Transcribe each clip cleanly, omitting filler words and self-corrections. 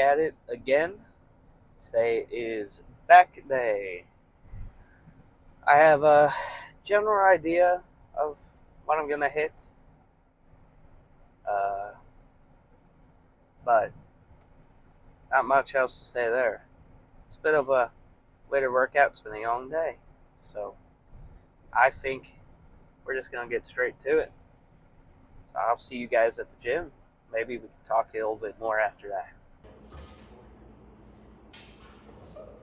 at it again. Today is back day. I have a general idea of what I'm gonna hit, but not much else to say there. It's a bit of a way to work out. It's been a long day, so I think we're just gonna get straight to it. So I'll see you guys at the gym. Maybe we can talk a little bit more after that.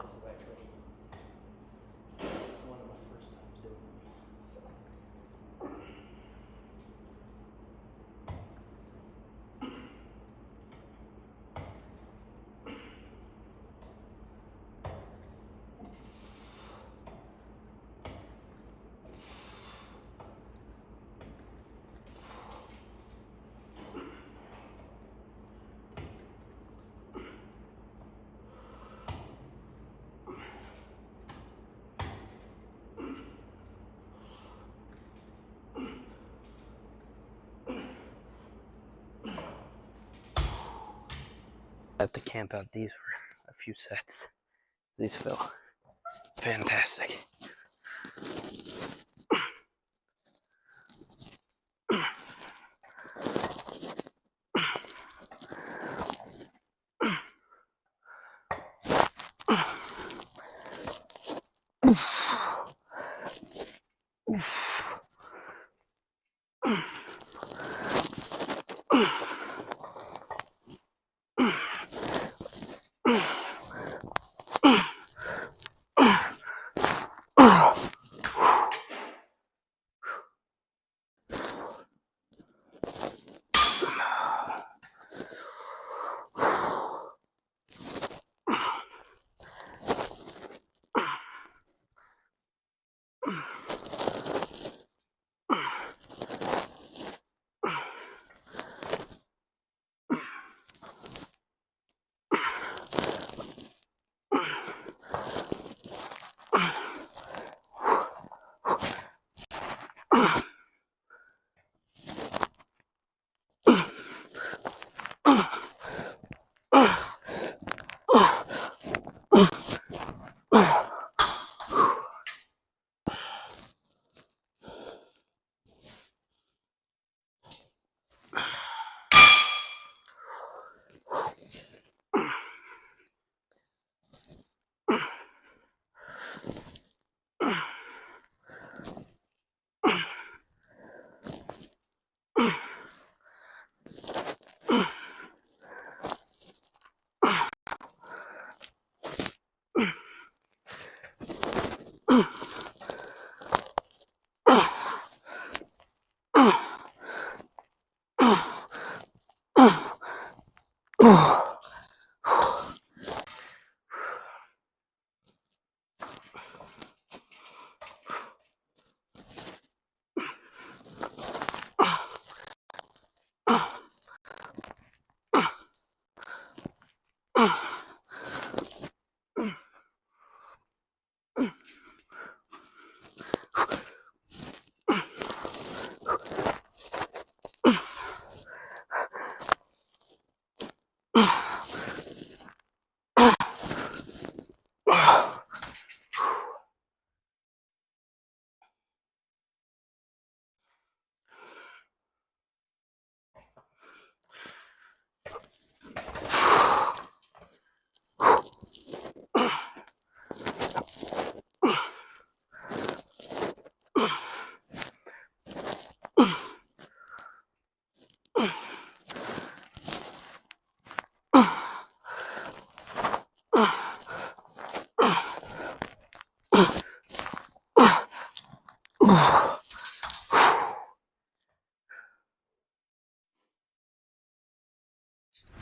This is actually one of my first times doing it. So. I have to camp out these for a few sets. These feel fantastic.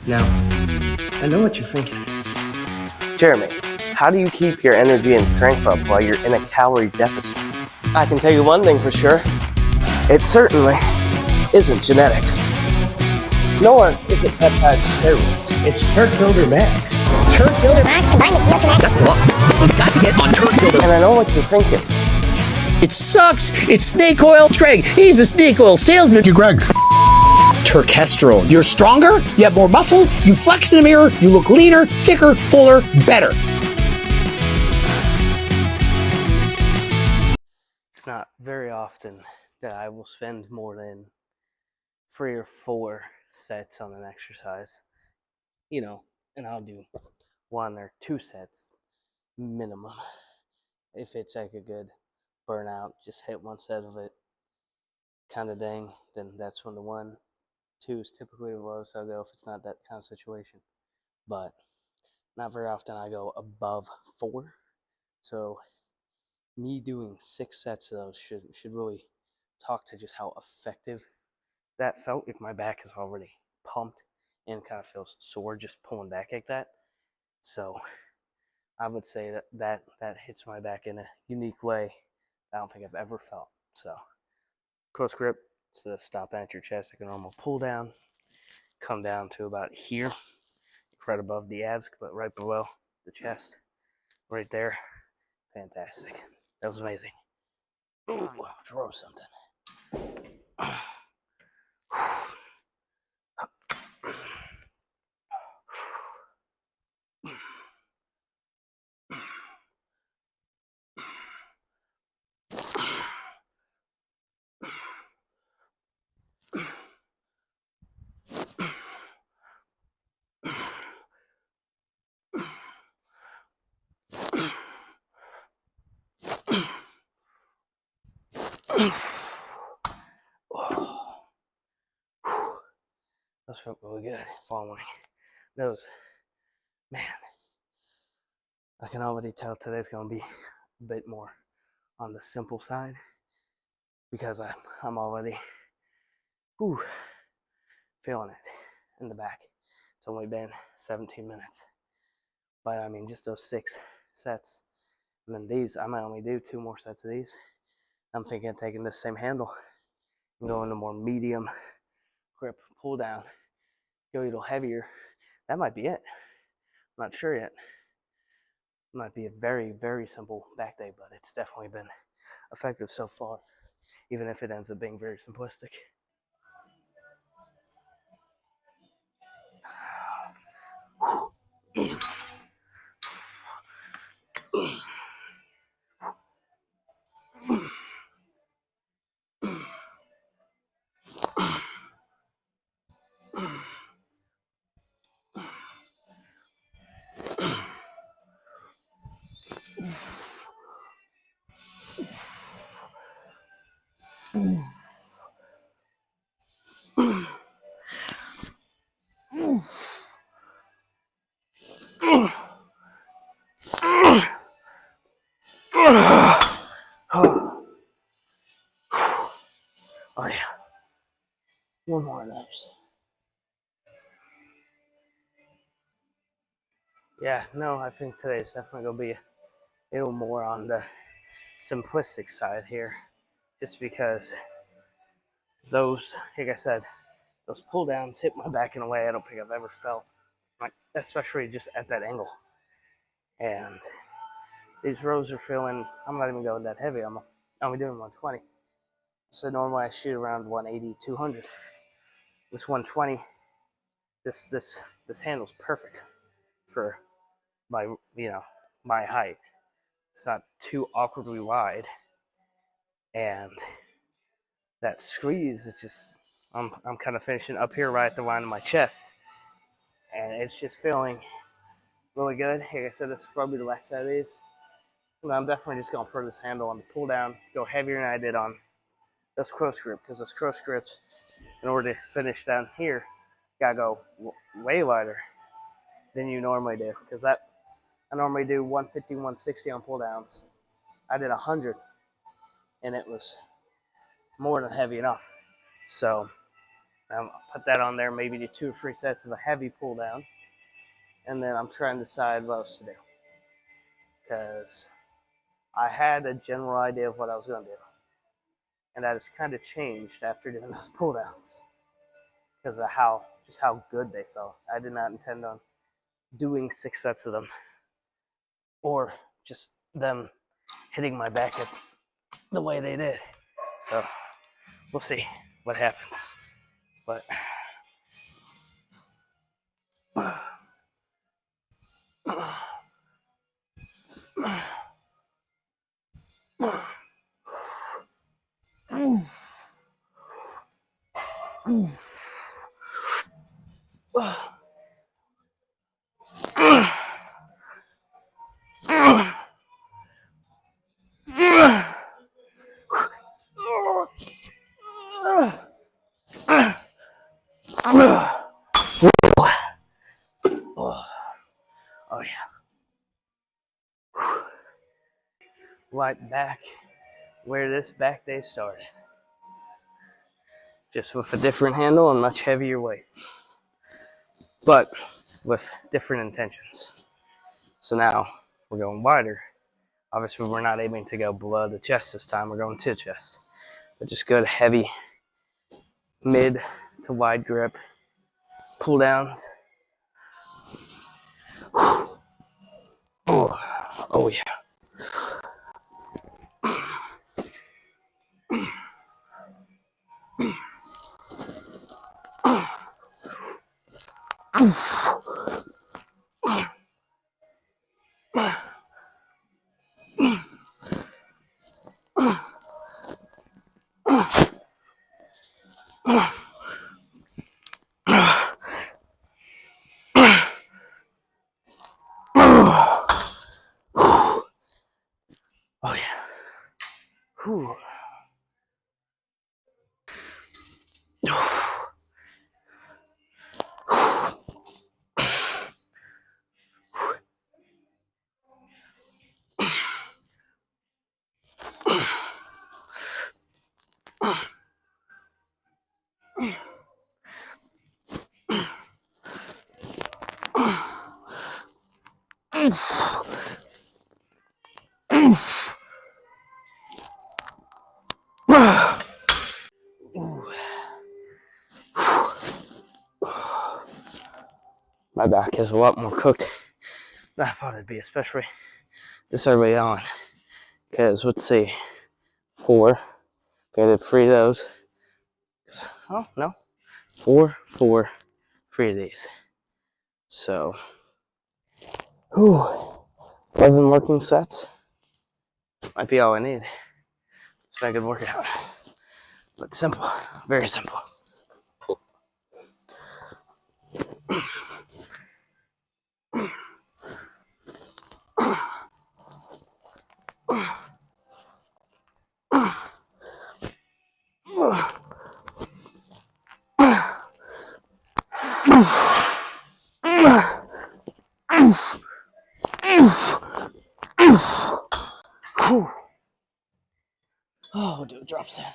Now, I know what you're thinking. Jeremy, how do you keep your energy and strength up while you're in a calorie deficit? I can tell you one thing for sure. It certainly isn't genetics. Nor is it peptides or steroids. It's TURK Builder Max. TURK Builder Max combined with TURK. That's the one. He's got to get on TURK Builder. And I know what you're thinking. It sucks. It's snake oil. Greg, he's a snake oil salesman. You, Greg. testosterone. You're stronger, you have more muscle, you flex in the mirror, you look leaner, thicker, fuller, better. It's not very often that I will spend more than 3 or 4 sets on an exercise, and I'll do 1 or 2 sets minimum. If it's like a good burnout, just hit 1 set of it kind of thing, then that's when the 1, 2 is typically the lowest I'll go if it's not that kind of situation. But not very often I go above 4. So me doing 6 sets of those should really talk to just how effective that felt. If my back is already pumped and kind of feels sore just pulling back like that. So I would say that hits my back in a unique way I don't think I've ever felt. So close grip, so stop at your chest like a normal pull down. Come down to about here, right above the abs, but right below the chest. Right there. Fantastic. That was amazing. Ooh, throw something. Those felt really good following those. Man, I can already tell today's going to be a bit more on the simple side because I'm already feeling it in the back. It's only been 17 minutes. But I mean, just those 6 sets. And then these, I might only do 2 more sets of these. I'm thinking of taking this same handle and going to more medium grip pull down, go a little heavier. That might be it. I'm not sure yet. It might be a very, very simple back day, but it's definitely been effective so far, even if it ends up being very simplistic. Oh yeah, 1 more of those. Yeah, no, I think today's definitely going to be a little more on the simplistic side here, just because those, like I said, those pull downs hit my back in a way I don't think I've ever felt, like especially just at that angle. And these rows are feeling, I'm not even going that heavy. I'm only doing 120. So normally I shoot around 180, 200. This 120, this handle's perfect for my my height. It's not too awkwardly wide, and that squeeze is just I'm kind of finishing up here right at the line of my chest, and it's just feeling really good. Like I said, this is probably the last set of these. And I'm definitely just going for this handle on the pull down, go heavier than I did on those close grip, because those close grips, in order to finish down here, you gotta go way lighter than you normally do, because I normally do 150, 160 on pull downs. I did 100, and it was more than heavy enough. So I'll put that on there, maybe do 2 or 3 sets of a heavy pull down, and then I'm trying to decide what else to do, because I had a general idea of what I was going to do, and that has kind of changed after doing those pull downs because of how good they felt. I did not intend on doing 6 sets of them, or just them hitting my back at the way they did. So we'll see what happens. But Oh yeah. Right back where this back day started. Just with a different handle and much heavier weight. But with different intentions. So now we're going wider. Obviously we're not aiming to go below the chest this time, we're going to the chest. But just good heavy mid to wide grip pull downs. Oh yeah. Oh yeah. Whew. My back is a lot more cooked than I thought it'd be, especially this early on. Because let's see, 4. Got 3 of those. Oh no, 4, 4, 3 of these. So, 11 working sets might be all I need. It's a good workout, but simple, very simple. Oh, we'll do a drop set.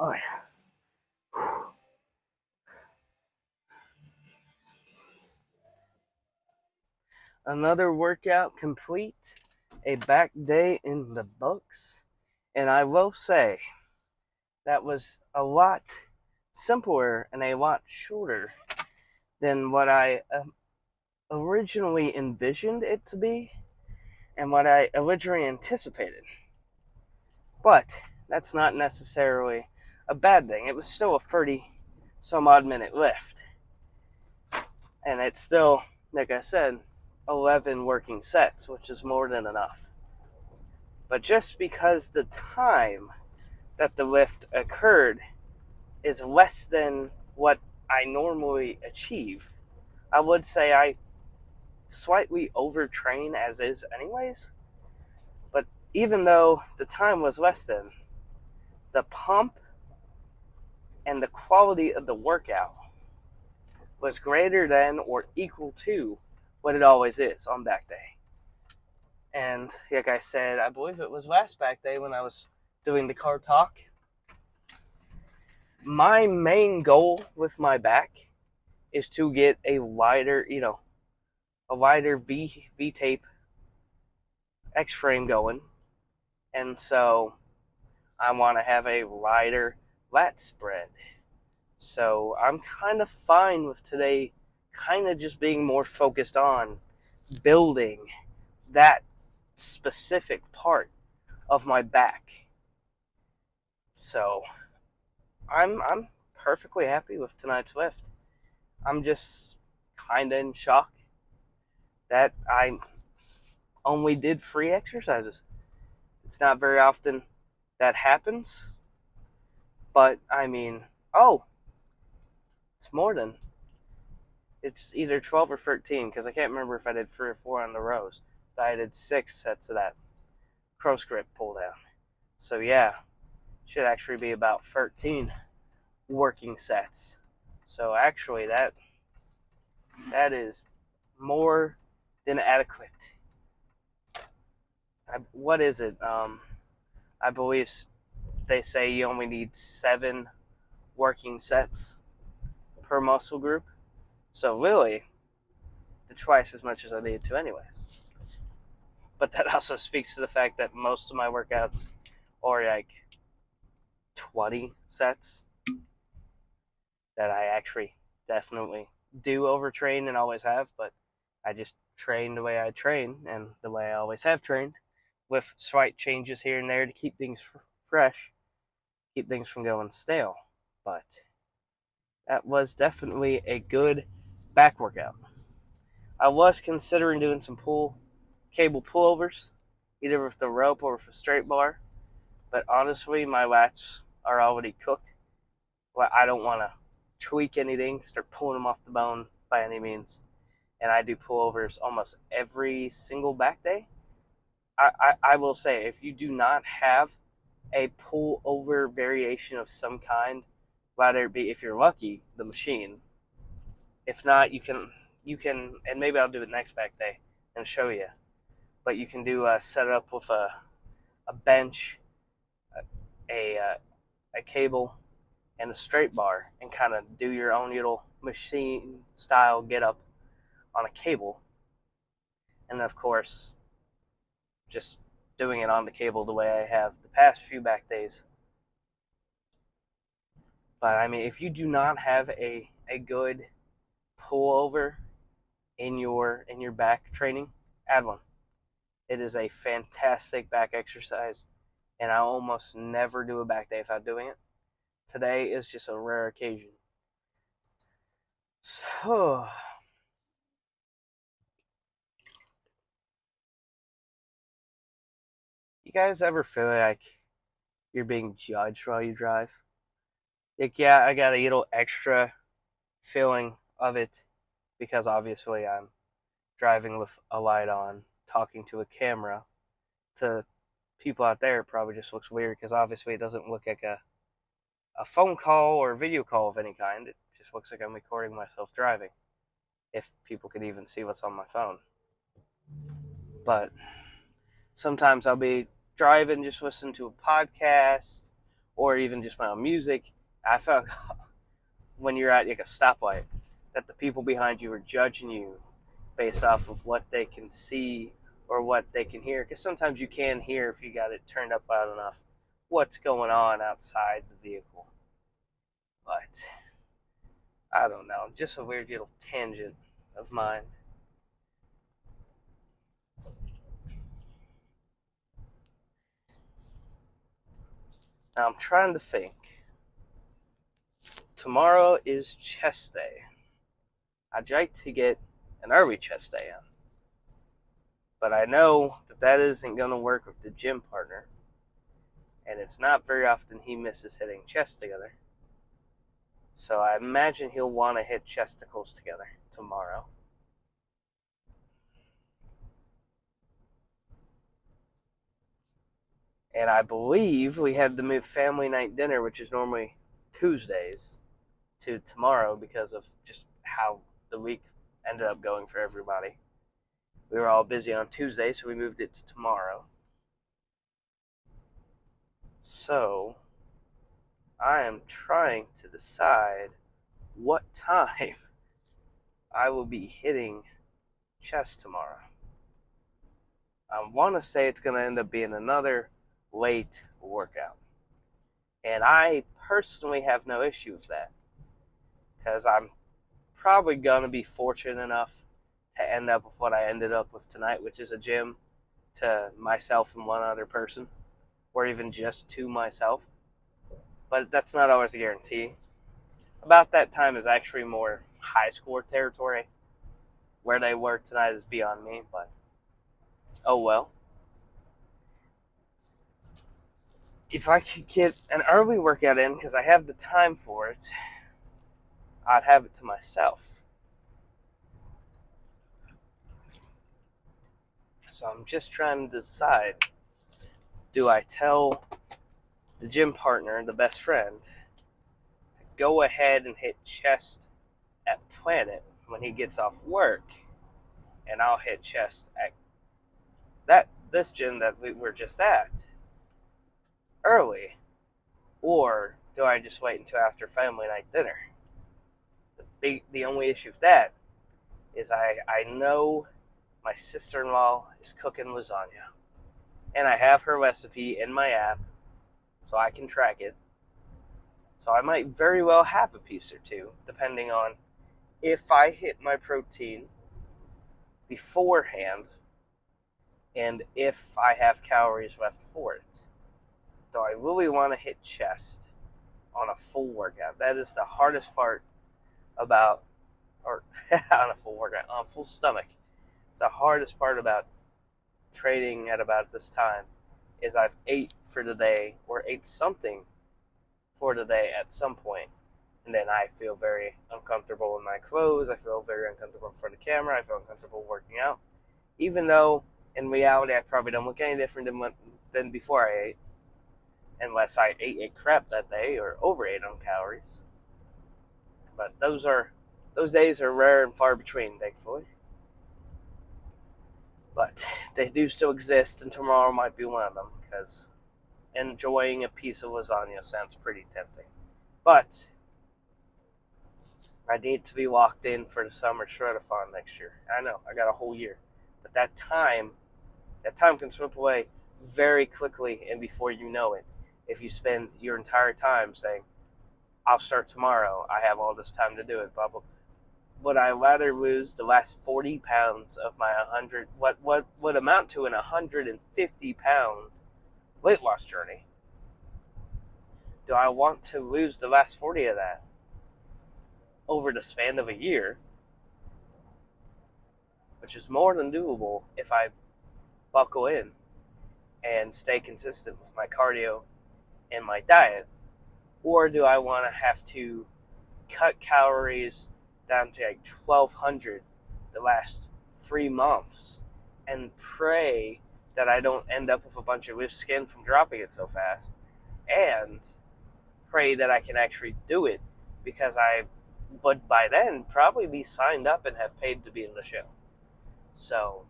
Oh yeah. Another workout complete, a back day in the books, and I will say that was a lot simpler and a lot shorter than what I originally envisioned it to be and what I originally anticipated. But that's not necessarily a bad thing. It was still a 30 some odd minute lift. And it's still, like I said, 11 working sets, which is more than enough. But just because the time that the lift occurred is less than what I normally achieve, I would say I slightly overtrain as is anyways. But even though the time was less than, the pump and the quality of the workout was greater than or equal to what it always is on back day. And like I said, I believe it was last back day when I was doing the car talk. My main goal with my back is to get a wider, a wider V tape X frame going. And so I want to have a wider lat spread. So I'm kind of fine with today kind of just being more focused on building that specific part of my back. So I'm perfectly happy with tonight's lift. I'm just kind of in shock that I only did 3 exercises. It's not very often that happens, but I mean, oh, it's more than, it's either 12 or 13 because I can't remember if I did 3 or 4 on the rows. But I did 6 sets of that cross grip pull down. So yeah, should actually be about 13 working sets. So actually that is more than adequate. What is it? I believe they say you only need 7 working sets per muscle group. So really, twice as much as I need to anyways. But that also speaks to the fact that most of my workouts are like 20 sets that I actually definitely do overtrain and always have, but I just train the way I train and the way I always have trained, with slight changes here and there to keep things fresh, keep things from going stale. But that was definitely a good back workout. I was considering doing some cable pullovers, either with the rope or with a straight bar, but honestly, my lats are already cooked. Well, I don't want to tweak anything, start pulling them off the bone by any means. And I do pullovers almost every single back day. I will say, if you do not have a pullover variation of some kind, whether it be, if you're lucky, the machine. If not, you can, and maybe I'll do it next back day and show you. But you can set it up with a bench, a cable, and a straight bar, and kind of do your own little machine style get up on a cable. And of course, just doing it on the cable the way I have the past few back days. But I mean, if you do not have a good pullover in your back training, add one. It is a fantastic back exercise, and I almost never do a back day without doing it. Today is just a rare occasion. So, you guys ever feel like you're being judged while you drive? Like, yeah, I got a little extra feeling of it because obviously I'm driving with a light on, talking to a camera. To people out there, it probably just looks weird because obviously it doesn't look like a phone call or a video call of any kind. It just looks like I'm recording myself driving, if people could even see what's on my phone. But sometimes I'll be driving, just listen to a podcast or even just my own music. I feel like when you're at like a stoplight, that the people behind you are judging you based off of what they can see or what they can hear. Because sometimes you can hear, if you got it turned up loud enough, what's going on outside the vehicle. But I don't know, just a weird little tangent of mine. Now I'm trying to think. Tomorrow is chest day. I'd like to get an early chest day in. But I know that isn't going to work with the gym partner. And it's not very often he misses hitting chest together. So I imagine he'll want to hit chesticles together tomorrow. And I believe we had to move family night dinner, which is normally Tuesdays, to tomorrow because of just how the week ended up going for everybody. We were all busy on Tuesday, so we moved it to tomorrow. So, I am trying to decide what time I will be hitting chest tomorrow. I want to say it's going to end up being another late workout. And I personally have no issue with that, because I'm probably going to be fortunate enough to end up with what I ended up with tonight, which is a gym to myself and one other person, or even just to myself. But that's not always a guarantee. About that time is actually more high school territory. Where they were tonight is beyond me, but oh well. If I could get an early workout in, because I have the time for it, I'd have it to myself. So I'm just trying to decide, do I tell the gym partner, the best friend, to go ahead and hit chest at Planet when he gets off work, and I'll hit chest at this gym that we were just at early, or do I just wait until after family night dinner? The only issue with that is I know my sister-in-law is cooking lasagna, and I have her recipe in my app, so I can track it. So I might very well have a piece or two, depending on if I hit my protein beforehand and if I have calories left for it. Do I really want to hit chest on a full workout? That is the hardest part about, or on a full workout, on a full stomach. It's the hardest part about training at about this time, is I've ate for the day, or ate something for the day at some point, and then I feel very uncomfortable in my clothes. I feel very uncomfortable for the camera. I feel uncomfortable working out, even though in reality I probably don't look any different than before I ate, unless I ate crap that day or overate on calories. But those days are rare and far between, thankfully. But they do still exist, and tomorrow might be one of them, because enjoying a piece of lasagna sounds pretty tempting. But I need to be locked in for the summer shredathon next year. I know, I got a whole year. But that time can slip away very quickly, and before you know it, if you spend your entire time saying, I'll start tomorrow, I have all this time to do it, blah, blah. Would I rather lose the last 40 pounds of my 100, what would amount to an 150-pound weight loss journey? Do I want to lose the last 40 of that over the span of a year, which is more than doable if I buckle in and stay consistent with my cardio and my diet? Or do I want to have to cut calories down to like 1,200 the last 3 months and pray that I don't end up with a bunch of loose skin from dropping it so fast, and pray that I can actually do it, because I would by then probably be signed up and have paid to be in the show. So,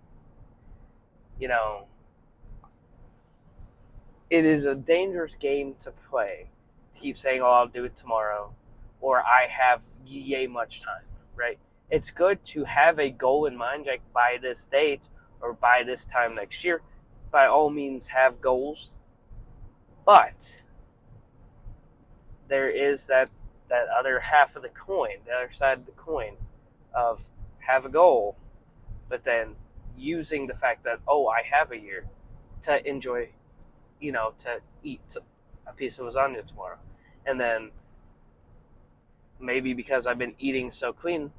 it is a dangerous game to play, to keep saying, oh, I'll do it tomorrow, or I have yay much time, right? It's good to have a goal in mind, like by this date or by this time next year. By all means, have goals. But there is that other half of the coin, the other side of the coin, of have a goal, but then using the fact that, oh, I have a year to enjoy, to eat a piece of lasagna tomorrow. And then maybe because I've been eating so clean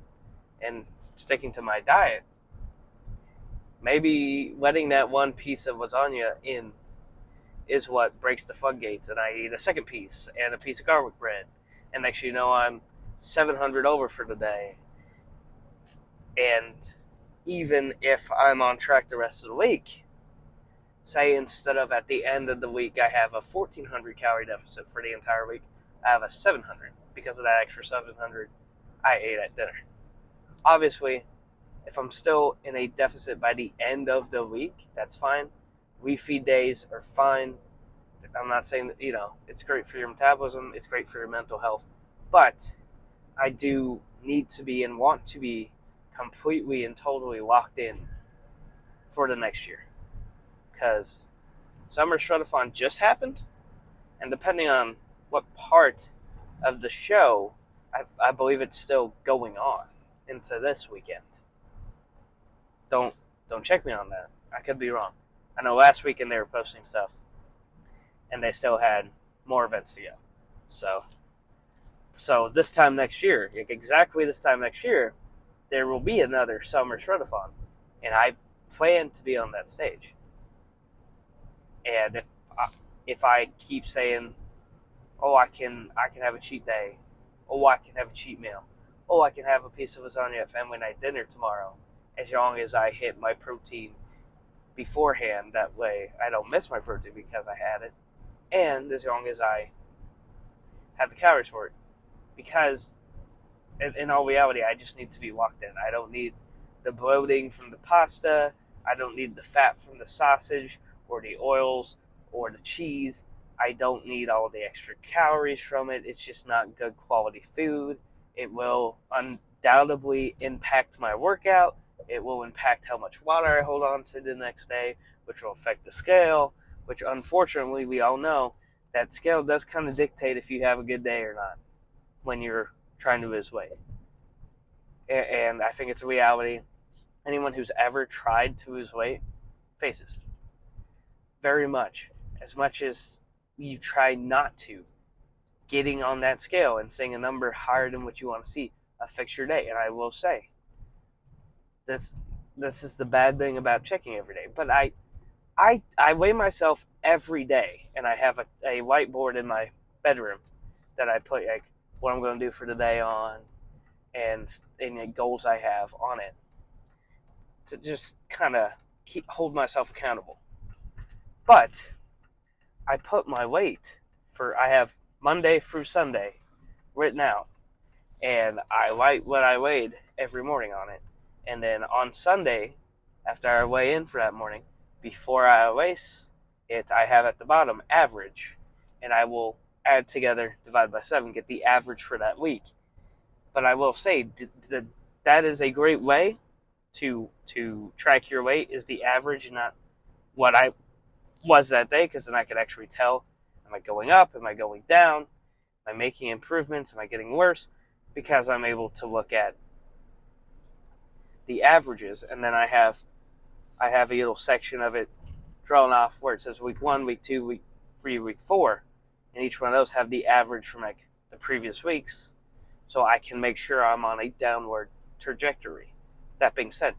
and sticking to my diet, maybe letting that one piece of lasagna in is what breaks the floodgates, and I eat a second piece and a piece of garlic bread, and next you know I'm 700 over for the day. And even if I'm on track the rest of the week, say instead of at the end of the week I have a 1,400 calorie deficit for the entire week, I have a 700 because of that extra 700 I ate at dinner. Obviously, If I'm still in a deficit by the end of the week, that's fine. Refeed days are fine. I'm not saying that, it's great for your metabolism, it's great for your mental health, but I do need to be and want to be completely and totally locked in for the next year. Because Summer Shredathon just happened, and depending on what part of the show, I believe it's still going on into this weekend. Don't check me on that. I could be wrong. I know last weekend they were posting stuff, and they still had more events to go. So this time next year, exactly this time next year, there will be another Summer Shredathon, and I plan to be on that stage. And if I keep saying, oh, I can have a cheat day, oh, I can have a cheat meal, oh, I can have a piece of lasagna at family night dinner tomorrow, as long as I hit my protein beforehand, that way I don't miss my protein because I had it, and as long as I have the calories for it. Because in all reality, I just need to be locked in. I don't need the bloating from the pasta. I don't need the fat from the sausage or the oils or the cheese. I don't need all the extra calories from it. It's just not good quality food. It will undoubtedly impact my workout. It will impact how much water I hold on to the next day, which will affect the scale, which unfortunately we all know that scale does kind of dictate if you have a good day or not when you're trying to lose weight. And I think it's a reality anyone who's ever tried to lose weight faces. Very much. As much as you try not to, getting on that scale and seeing a number higher than what you want to see affects your day. And I will say, this is the bad thing about checking every day. But I weigh myself every day, and I have a whiteboard in my bedroom that I put like what I'm going to do for the day on, and the goals I have on it, to just kind of hold myself accountable. But I put my weight I have Monday through Sunday written out, and I write what I weighed every morning on it. And then on Sunday, after I weigh in for that morning, before I erase it, I have at the bottom average, and I will add together, divide by 7, get the average for that week. But I will say that is a great way to track your weight, is the average, not what I was that day, because then I could actually tell, am I going up, am I going down, am I making improvements, am I getting worse, because I'm able to look at the averages. And then I have a little section of it drawn off where it says week 1, week 2, week 3, week 4, and each one of those have the average from like the previous weeks, so I can make sure I'm on a downward trajectory. That being said,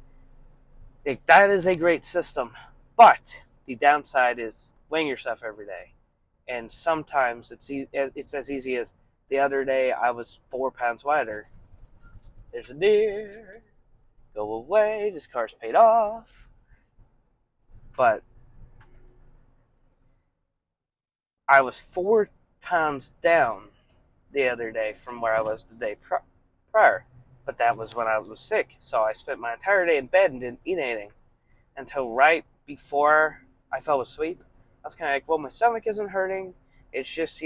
that is a great system, but the downside is weighing yourself every day. And sometimes it's as easy as the other day I was 4 pounds lighter. There's a deer. Go away. This car's paid off. But I was 4 pounds down the other day from where I was the day prior. But that was when I was sick. So I spent my entire day in bed and didn't eat anything until right before I fell asleep. I was kind of like, well, my stomach isn't hurting. It's just,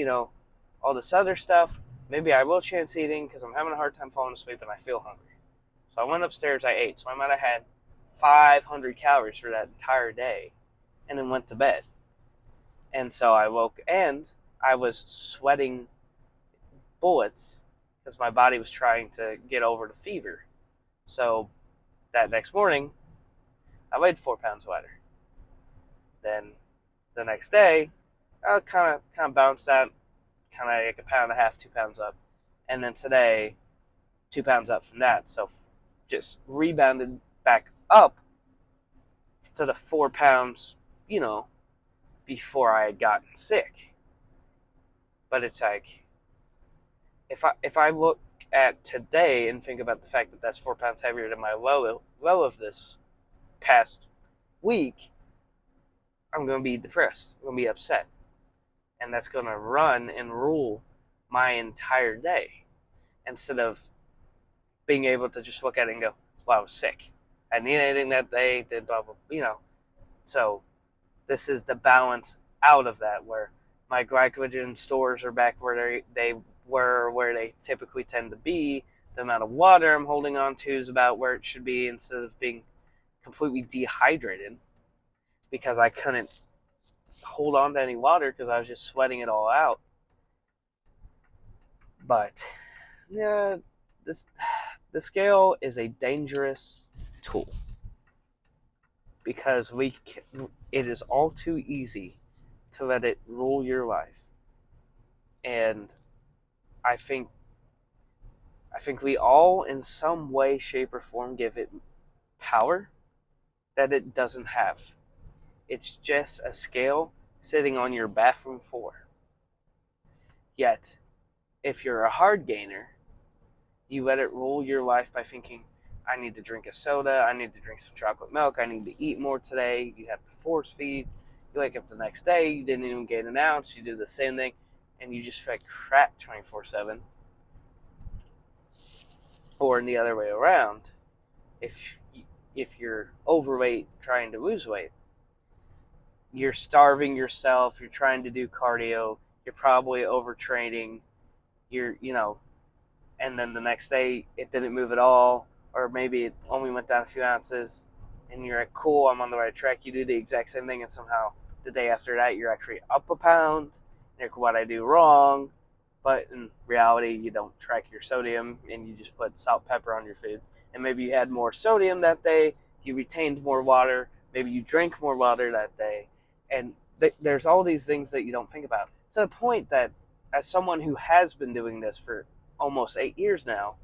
all this other stuff. Maybe I will chance eating because I'm having a hard time falling asleep and I feel hungry. So I went upstairs, I ate. So I might have had 500 calories for that entire day and then went to bed. And so I woke, and I was sweating bullets because my body was trying to get over the fever. So that next morning, I weighed 4 pounds lighter. Then the next day, I kind of bounced out, kind of like 1.5 pounds, 2 pounds up. And then today, 2 pounds up from that. So just rebounded back up to the 4 pounds, before I had gotten sick. But it's like, if I look at today and think about the fact that that's 4 pounds heavier than my low of this past week, I'm going to be depressed. I'm going to be upset. And that's going to run and rule my entire day, instead of being able to just look at it and go, well, I was sick. I didn't eat anything that day, did blah, blah, So this is the balance out of that, where my glycogen stores are back where they were, where they typically tend to be. The amount of water I'm holding on to is about where it should be, instead of being completely dehydrated because I couldn't hold on to any water because I was just sweating it all out. But yeah, the scale is a dangerous tool because it is all too easy to let it rule your life. And I think we all, in some way, shape, or form, give it power that it doesn't have. It's just a scale sitting on your bathroom floor. Yet, if you're a hard gainer, you let it rule your life by thinking, I need to drink a soda, I need to drink some chocolate milk, I need to eat more today. You have to force feed. You wake up the next day, you didn't even gain an ounce, you do the same thing, and you just feel like crap 24/7. Or in the other way around, if you're overweight trying to lose weight, you're starving yourself, you're trying to do cardio, you're probably overtraining, and then the next day it didn't move at all, or maybe it only went down a few ounces, and you're like, cool, I'm on the right track. You do the exact same thing, and somehow the day after that you're actually up a pound. And you're, what I do wrong? But in reality, you don't track your sodium, and you just put salt, pepper on your food. And maybe you had more sodium that day, you retained more water, maybe you drank more water that day, and there's all these things that you don't think about, to the point that, as someone who has been doing this for almost 8 years now,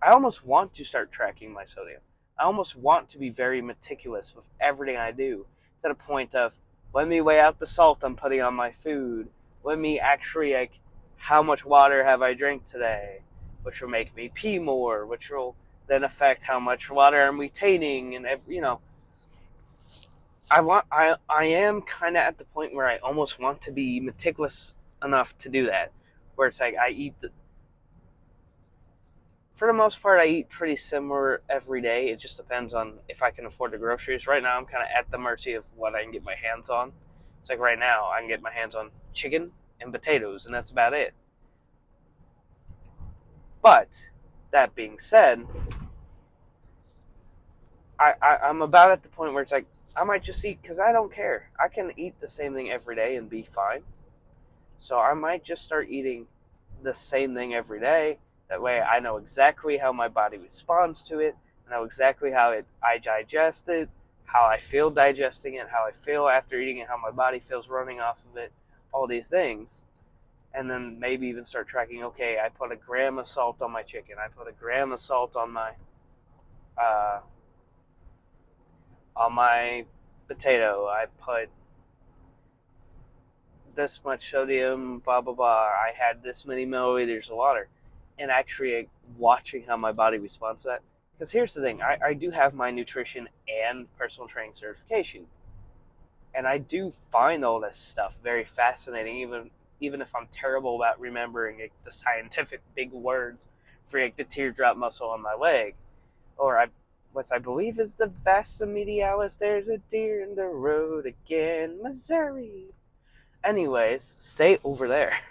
I almost want to start tracking my sodium. I almost want to be very meticulous with everything I do, to the point of, let me weigh out the salt I'm putting on my food. Let me actually, like, how much water have I drank today, which will make me pee more, which will then affect how much water I'm retaining, and I am kind of at the point where I almost want to be meticulous enough to do that, where it's like for the most part, I eat pretty similar every day. It just depends on if I can afford the groceries. Right now, I'm kind of at the mercy of what I can get my hands on. It's like right now, I can get my hands on chicken and potatoes, and that's about it. But that being said, I'm about at the point where it's like, I might just eat because I don't care. I can eat the same thing every day and be fine. So I might just start eating the same thing every day. That way I know exactly how my body responds to it. I know exactly how I digest it, how I feel digesting it, how I feel after eating it, how my body feels running off of it, all these things. And then maybe even start tracking, okay, I put a gram of salt on my chicken. I put a gram of salt on uh, my potato. I put this much sodium, blah, blah, blah. I had this many milliliters of water. And actually watching how my body responds to that. Because here's the thing, I do have my nutrition and personal training certification. And I do find all this stuff very fascinating, even if I'm terrible about remembering, like, the scientific big words for, like, the teardrop muscle on my leg. Or what I believe is the vasa medialis. There's a deer in the road again, Missouri. Anyways, stay over there.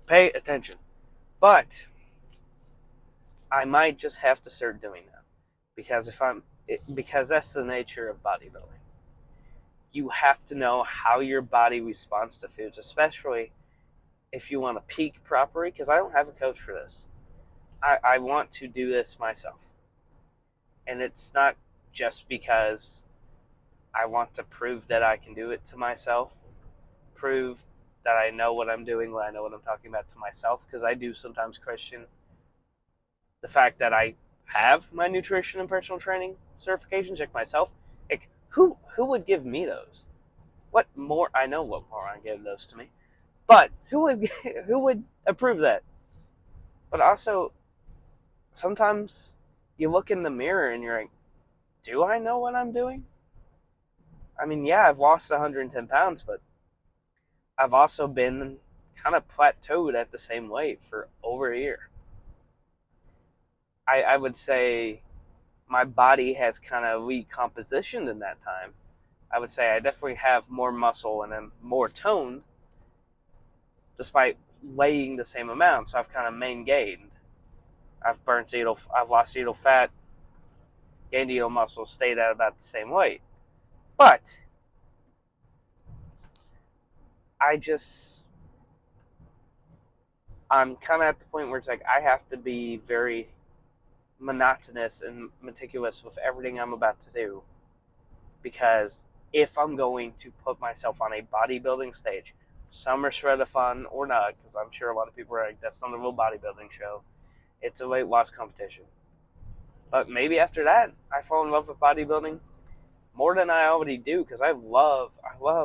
Pay attention. But I might just have to start doing that, because that's the nature of bodybuilding. You have to know how your body responds to foods, especially if you want to peak properly. Because I don't have a coach for this. I want to do this myself, and it's not just because I want to prove that I can do it to myself, prove that I know what I'm doing when I know what I'm talking about to myself, because I do sometimes question the fact that I have my nutrition and personal training certifications, like myself. Like, who would give me those? What more? I know what moron gave those to me, but who would approve that? But also, sometimes you look in the mirror and you're like, do I know what I'm doing? I mean, yeah, I've lost 110 pounds, but I've also been kind of plateaued at the same weight for over a year. I would say my body has kind of recompositioned in that time. I would say I definitely have more muscle and I'm more toned despite weighing the same amount. So I've kind of maintained. I've lost idle fat, gained idle muscle, stayed at about the same weight. But I'm kind of at the point where it's like I have to be very monotonous and meticulous with everything I'm about to do, because if I'm going to put myself on a bodybuilding stage, summer shred-a-thon or not, because I'm sure a lot of people are like, that's not a real bodybuilding show. It's a weight loss competition. But maybe after that, I fall in love with bodybuilding more than I already do, because I love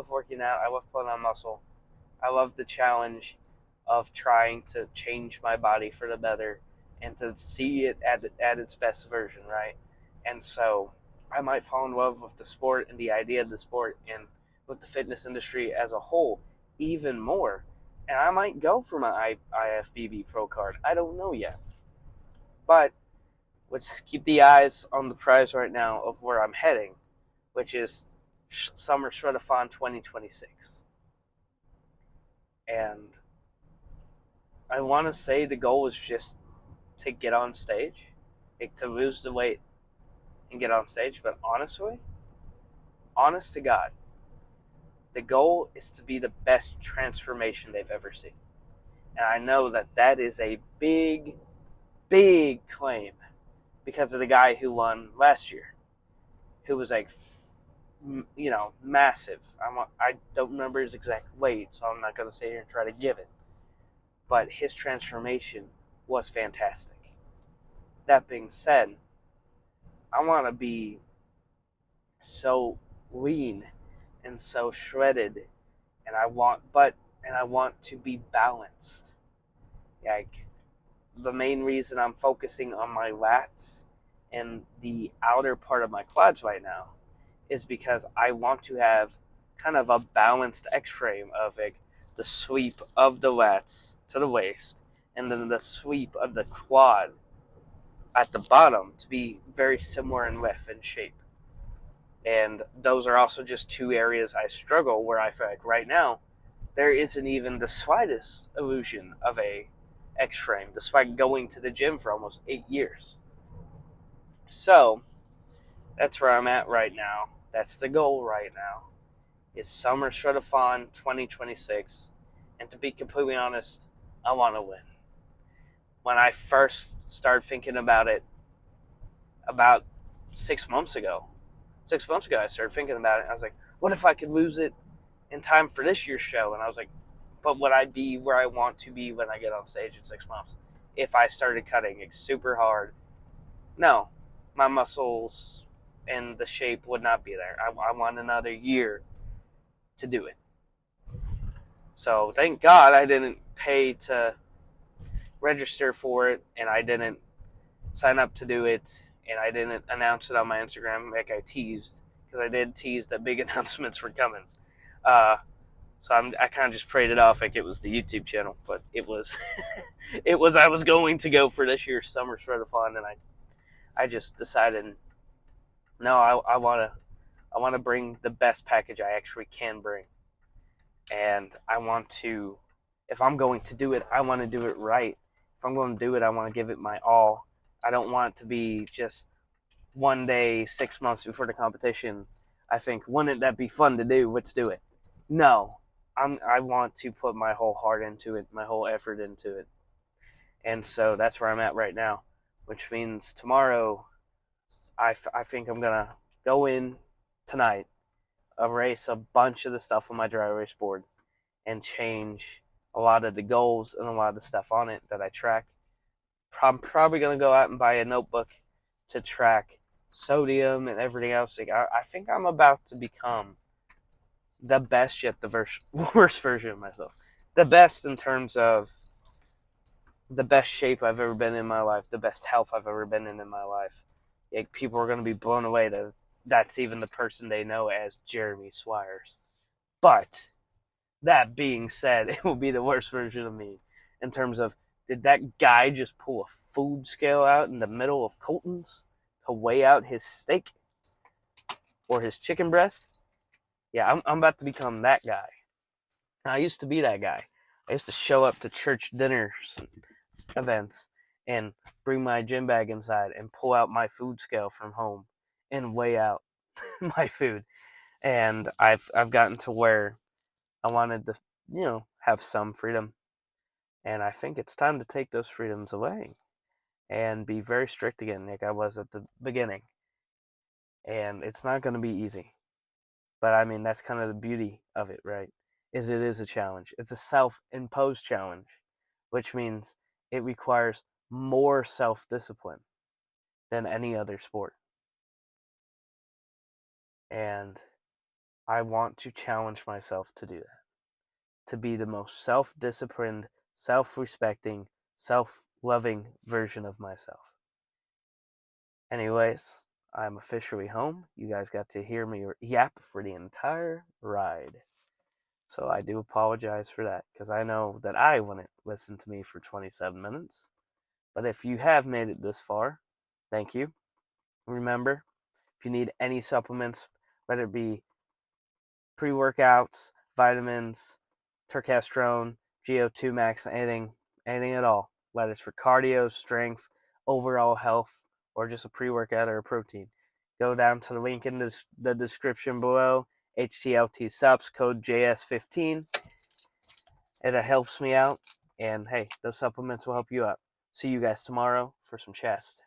working out. I love putting on muscle. I love the challenge of trying to change my body for the better and to see it at its best version, right? And so I might fall in love with the sport and the idea of the sport and with the fitness industry as a whole even more. And I might go for my IFBB Pro card. I don't know yet. But let's keep the eyes on the prize right now of where I'm heading, which is Summer Shred-a-thon 2026. And I want to say the goal is just to get on stage, like to lose the weight and get on stage. But honest to God, the goal is to be the best transformation they've ever seen. And I know that that is a big, big claim because of the guy who won last year, who was like, massive. I don't remember his exact weight, so I'm not going to sit here and try to give it. But his transformation was fantastic. That being said, I want to be so lean and so shredded, and I want to be balanced. Like, the main reason I'm focusing on my lats and the outer part of my quads right now is because I want to have kind of a balanced X-frame of like the sweep of the lats to the waist and then the sweep of the quad at the bottom to be very similar in width and shape. And those are also just two areas I struggle where I feel like right now there isn't even the slightest illusion of a X-frame despite going to the gym for almost 8 years. So that's where I'm at right now. That's the goal right now. It's Summer Shred-a-thon 2026. And to be completely honest, I want to win. When I first started thinking about it about 6 months ago, I started thinking about it. I was like, what if I could lose it in time for this year's show? And I was like, but would I be where I want to be when I get on stage in 6 months if I started cutting it super hard? No, my muscles and the shape would not be there. I want another year to do it. So thank God I didn't pay to register for it, and I didn't sign up to do it, and I didn't announce it on my Instagram like I teased, because I did tease that big announcements were coming. So I kind of just prayed it off like it was the YouTube channel, but it was I was going to go for this year's Summer Shred-a-thon, and I just decided, no, I want to bring the best package I actually can bring. And I want to, if I'm going to do it, I want to do it right. If I'm going to do it, I want to give it my all. I don't want it to be just one day, 6 months before the competition. I think, wouldn't that be fun to do? Let's do it. No, I want to put my whole heart into it, my whole effort into it. And so that's where I'm at right now, which means tomorrow I think I'm going to go in tonight, erase a bunch of the stuff on my dry erase board, and change a lot of the goals and a lot of the stuff on it that I track. I'm probably going to go out and buy a notebook to track sodium and everything else. Like, I think I'm about to become the best yet the worst version of myself. The best in terms of the best shape I've ever been in my life, the best health I've ever been in my life. Like, people are going to be blown away that that's even the person they know as Jeremy Swires. But that being said, it will be the worst version of me in terms of, did that guy just pull a food scale out in the middle of Colton's to weigh out his steak or his chicken breast. Yeah, I'm about to become that guy. I used to be that guy. I used to show up to church dinners and events and bring my gym bag inside and pull out my food scale from home and weigh out my food. And I've gotten to where I wanted to, have some freedom. And I think it's time to take those freedoms away and be very strict again, like I was at the beginning. And it's not going to be easy. But I mean, that's kind of the beauty of it, right? Is it is a challenge. It's a self-imposed challenge, which means it requires more self-discipline than any other sport. And I want to challenge myself to do that, to be the most self-disciplined, self-respecting, self-loving version of myself. Anyways, I'm officially home. You guys got to hear me yap for the entire ride. So I do apologize for that, because I know that I wouldn't listen to me for 27 minutes. But if you have made it this far, thank you. Remember, if you need any supplements, whether it be pre-workouts, vitamins, turkestrone, GO2 max, anything at all, whether it's for cardio, strength, overall health, or just a pre-workout or a protein, go down to the link in the description below. HTLT subs code JS15. It helps me out, and hey, those supplements will help you out. See you guys tomorrow for some chest.